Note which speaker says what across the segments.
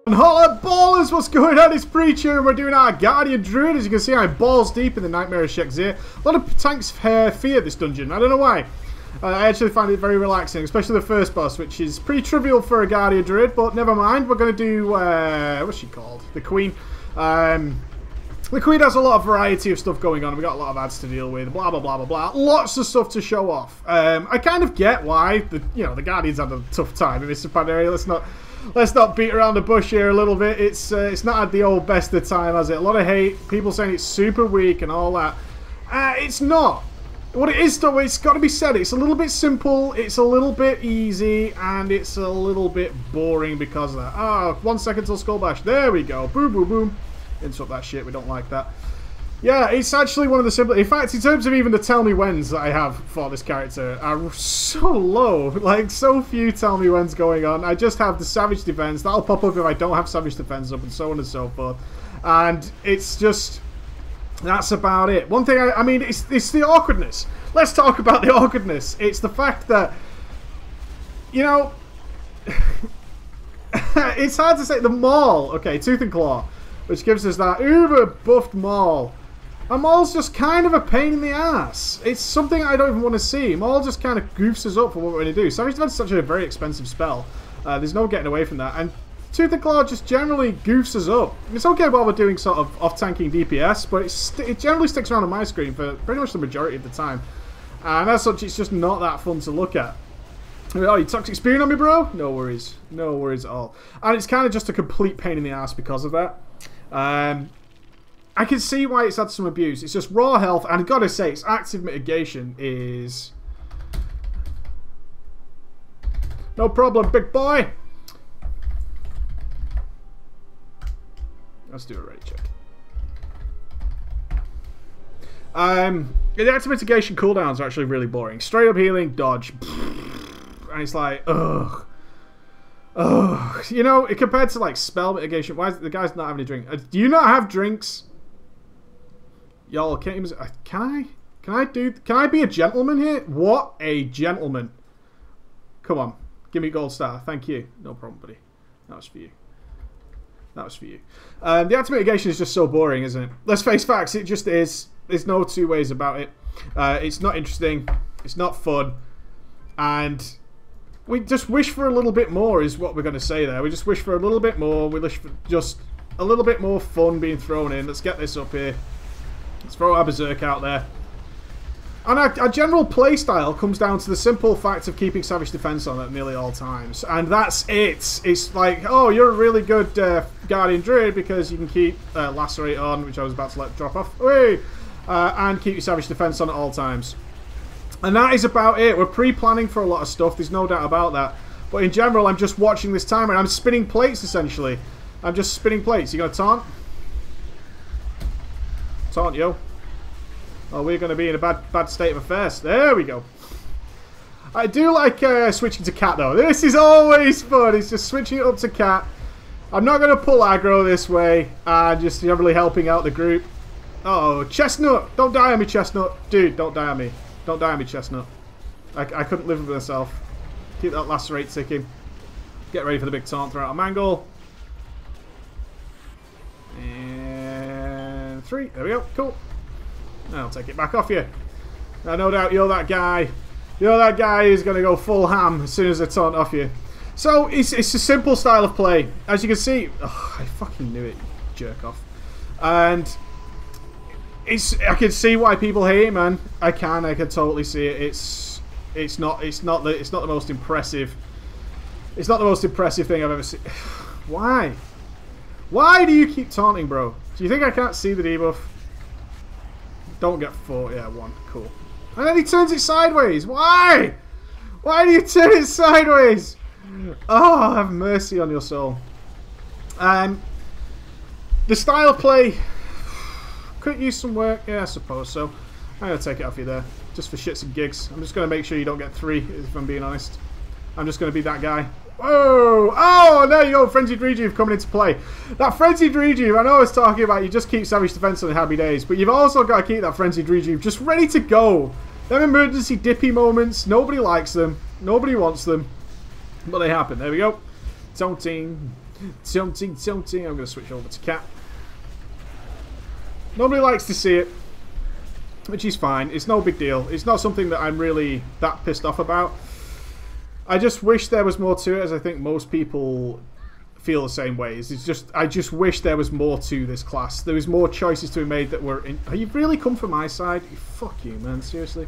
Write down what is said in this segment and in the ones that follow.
Speaker 1: And holla ballers, what's going on? It's Preacher and we're doing our Guardian Druid. As you can see, I'm balls deep in the Nightmare Shakespeare. A lot of tanks fear this dungeon. I don't know why. I actually find it very relaxing, especially the first boss, which is pretty trivial for a Guardian Druid, but never mind. We're going to do, what's she called? The Queen. The Queen has a lot of variety of stuff going on. We've got a lot of ads to deal with, blah, blah, blah, blah, blah. Lots of stuff to show off. I kind of get why the Guardians had a tough time in Mr. Pandaria. Let's not beat around the bush here a little bit. It's not had the old best of time, has it? A lot of hate. People saying it's super weak and all that. It's not. What it is, though, it's got to be said. It's a little bit simple. It's a little bit easy, and it's a little bit boring because of that. Ah, 1 second till Skull Bash. There we go. Boom, boom, boom. Interrupt that shit. We don't like that. Yeah, it's actually one of the simplest. In fact, in terms of even the tell me whens that I have for this character are so low. Like, so few tell me whens going on. I just have the Savage Defense. That'll pop up if I don't have Savage Defense up, and so on and so forth. And it's just... that's about it. One thing, I mean, it's the awkwardness. Let's talk about the awkwardness. It's the fact that, you know... it's hard to say. The Maul. Okay, Tooth and Claw. Which gives us that uber buffed Maul. And Maul's just kind of a pain in the ass. It's something I don't even want to see. Maul just kind of goofs us up for what we're going to do. Savage Defense is such a very expensive spell. There's no getting away from that. And Tooth and Claw just generally goofs us up. It's okay while we're doing sort of off-tanking DPS, but it generally sticks around on my screen for pretty much the majority of the time. And as such, it's just not that fun to look at. Oh, you toxic spearing on me, bro? No worries. No worries at all. And it's kind of just a complete pain in the ass because of that. I can see why it's had some abuse. It's just raw health, and I've got to say, its active mitigation is... no problem, big boy! Let's do a raid check. The active mitigation cooldowns are actually really boring. Straight up healing, dodge. And it's like, ugh. Oh, you know, compared to like spell mitigation, why is the guy's not having a drink? Do you not have drinks? Y'all, can I be a gentleman here? What a gentleman! Come on, give me a gold star. Thank you. No problem, buddy. That was for you. That was for you. The active mitigation is just so boring, isn't it? Let's face facts. It just is. There's no two ways about it. It's not interesting. It's not fun, and we just wish for a little bit more is what we're going to say there. We just wish for a little bit more. We wish for just a little bit more fun being thrown in. Let's get this up here. Let's throw our Berserk out there. And our general playstyle comes down to the simple fact of keeping Savage Defense on at nearly all times. And that's it. It's like, oh, you're a really good Guardian Druid because you can keep Lacerate on, which I was about to let drop off. And keep your Savage Defense on at all times. And that is about it. We're pre-planning for a lot of stuff. There's no doubt about that. But in general, I'm just watching this timer. And I'm spinning plates, essentially. I'm just spinning plates. You going to taunt? Taunt, yo. Oh, we're going to be in a bad state of affairs. There we go. I do like switching to cat, though. This is always fun. It's just switching it up to cat. I'm not going to pull aggro this way. Just generally helping out the group. Uh oh, Chestnut. Don't die on me, Chestnut. Dude, don't die on me. Don't die on me, Chestnut. I couldn't live with myself. Keep that Lacerate ticking. Get ready for the big taunt. Throw out a Mangle. And 3. There we go. Cool. I'll take it back off you. Now, no doubt you're that guy. You're that guy who's going to go full ham as soon as I taunt off you. So, it's a simple style of play. As you can see... oh, I fucking knew it, jerk off. And... I can see why people hate it, man. I can totally see it. It's not the most impressive. It's not the most impressive thing I've ever seen. Why? Why do you keep taunting, bro? Do you think I can't see the debuff? Don't get 4. Yeah, 1. Cool. And then he turns it sideways. Why? Why do you turn it sideways? Oh, have mercy on your soul. The style of play. Could use some work. Yeah, I suppose so. I'm going to take it off you there. Just for shits and gigs. I'm just going to make sure you don't get 3, if I'm being honest. I'm just going to be that guy. Whoa! Oh, there you go. Frenzied Rejuve coming into play. That Frenzied Rejuve, I know I was talking about you just keep Savage Defense on happy days, but you've also got to keep that Frenzied Rejuve just ready to go. Them emergency dippy moments, nobody likes them. Nobody wants them. But they happen. There we go. Taunting. Something. I'm going to switch over to cat. Nobody likes to see it, which is fine. It's no big deal. It's not something that I'm really that pissed off about. I just wish there was more to it, as I think most people feel the same way. It's just, I just wish there was more to this class. There was more choices to be made that were... You've really come from my side? Fuck you, man. Seriously?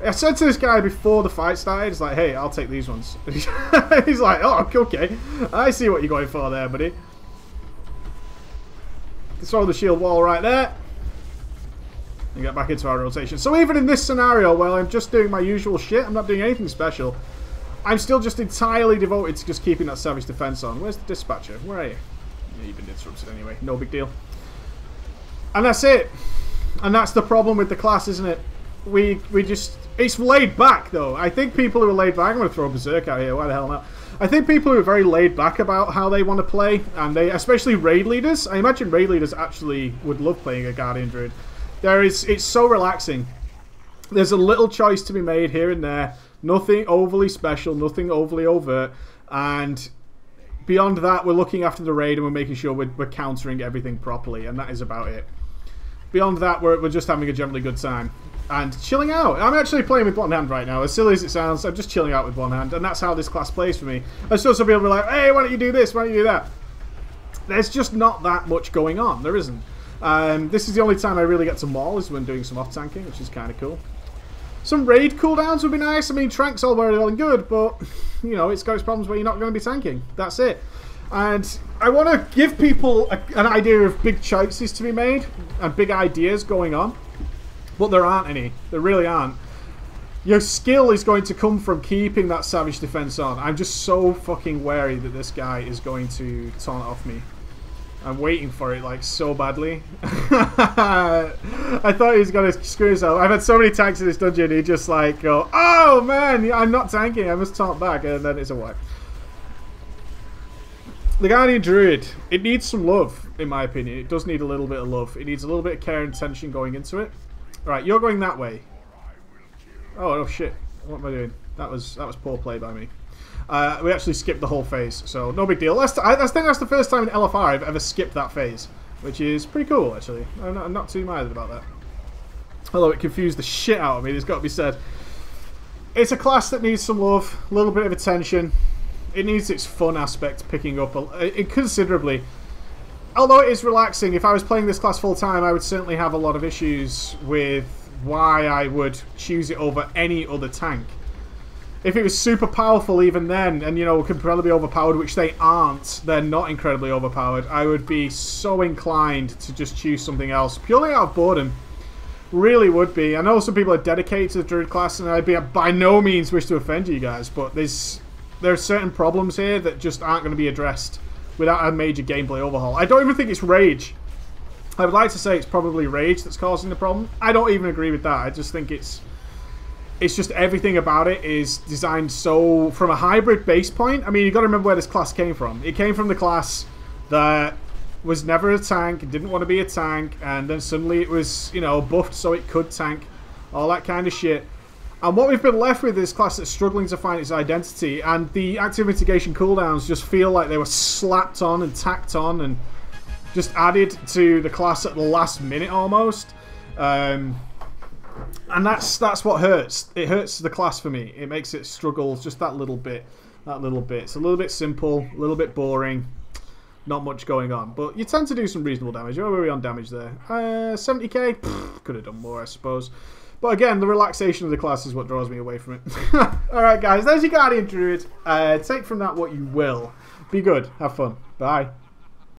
Speaker 1: I said to this guy before the fight started, it's like, hey, I'll take these ones. He's like, oh, okay. I see what you're going for there, buddy. Throw the shield wall right there. And get back into our rotation. So even in this scenario, where I'm just doing my usual shit, I'm not doing anything special, I'm still just entirely devoted to just keeping that savage defense on. Where's the dispatcher? Where are you? Yeah, you've been disrupted anyway. No big deal. And that's it. And that's the problem with the class, isn't it? We just... It's laid back, though. I think people who are laid back... I'm going to throw a berserk out here. Why the hell not? I think people who are very laid back about how they want to play, and they, especially raid leaders, I imagine raid leaders actually would love playing a Guardian Druid. It's so relaxing. There's a little choice to be made here and there. Nothing overly special, nothing overly overt, and beyond that, we're looking after the raid and we're making sure we're countering everything properly, and that is about it. Beyond that, we're just having a generally good time and chilling out. I'm actually playing with one hand right now. As silly as it sounds, I'm just chilling out with one hand, and that's how this class plays for me. I still some people be like, hey, why don't you do this? Why don't you do that? There's just not that much going on. There isn't. This is the only time I really get to maul is when doing some off-tanking, which is kind of cool. Some raid cooldowns would be nice. I mean, Trank's all very well and good, but, you know, it's got its problems where you're not going to be tanking. That's it. And I want to give people an idea of big choices to be made and big ideas going on, but there aren't any. There really aren't. Your skill is going to come from keeping that savage defense on. I'm just so fucking wary that this guy is going to taunt off me. I'm waiting for it, like, so badly. I thought he was going to screw himself. I've had so many tanks in this dungeon, he just, like, go, oh, man, I'm not tanking, I must taunt back, and then it's a wipe. The Guardian Druid, it needs some love, in my opinion. It does need a little bit of love. It needs a little bit of care and attention going into it. Right, you're going that way. Oh, shit. What am I doing? That was poor play by me. We actually skipped the whole phase, so no big deal. I think that's the first time in LFR I've ever skipped that phase, which is pretty cool, actually. I'm not too mad about that. Although it confused the shit out of me, it's got to be said. It's a class that needs some love, a little bit of attention. It needs its fun aspect picking up considerably. Although it is relaxing, if I was playing this class full time, I would certainly have a lot of issues with why I would choose it over any other tank. If it was super powerful even then, and, you know, could probably be overpowered, which they aren't, they're not incredibly overpowered, I would be so inclined to just choose something else, purely out of boredom. Really would be. I know some people are dedicated to the Druid class, and I'd be by no means wish to offend you guys, but there are certain problems here that just aren't going to be addressed without a major gameplay overhaul. I don't even think it's Rage. I would like to say it's probably Rage that's causing the problem. I don't even agree with that. I just think it's just everything about it is designed so from a hybrid base point. I mean, you've got to remember where this class came from. It came from the class that was never a tank, didn't want to be a tank, and then suddenly it was, you know, buffed so it could tank, all that kind of shit. And what we've been left with is class that's struggling to find its identity, and the active mitigation cooldowns just feel like they were slapped on and tacked on and just added to the class at the last minute almost. And that's what hurts. It hurts the class for me. It makes it struggle just that little bit. That little bit. It's a little bit simple, a little bit boring. Not much going on. But you tend to do some reasonable damage. Where were we on damage there? 70k? Pfft, could have done more, I suppose. But again, the relaxation of the class is what draws me away from it. Alright guys, there's your Guardian Druid. Take from that what you will. Be good. Have fun. Bye.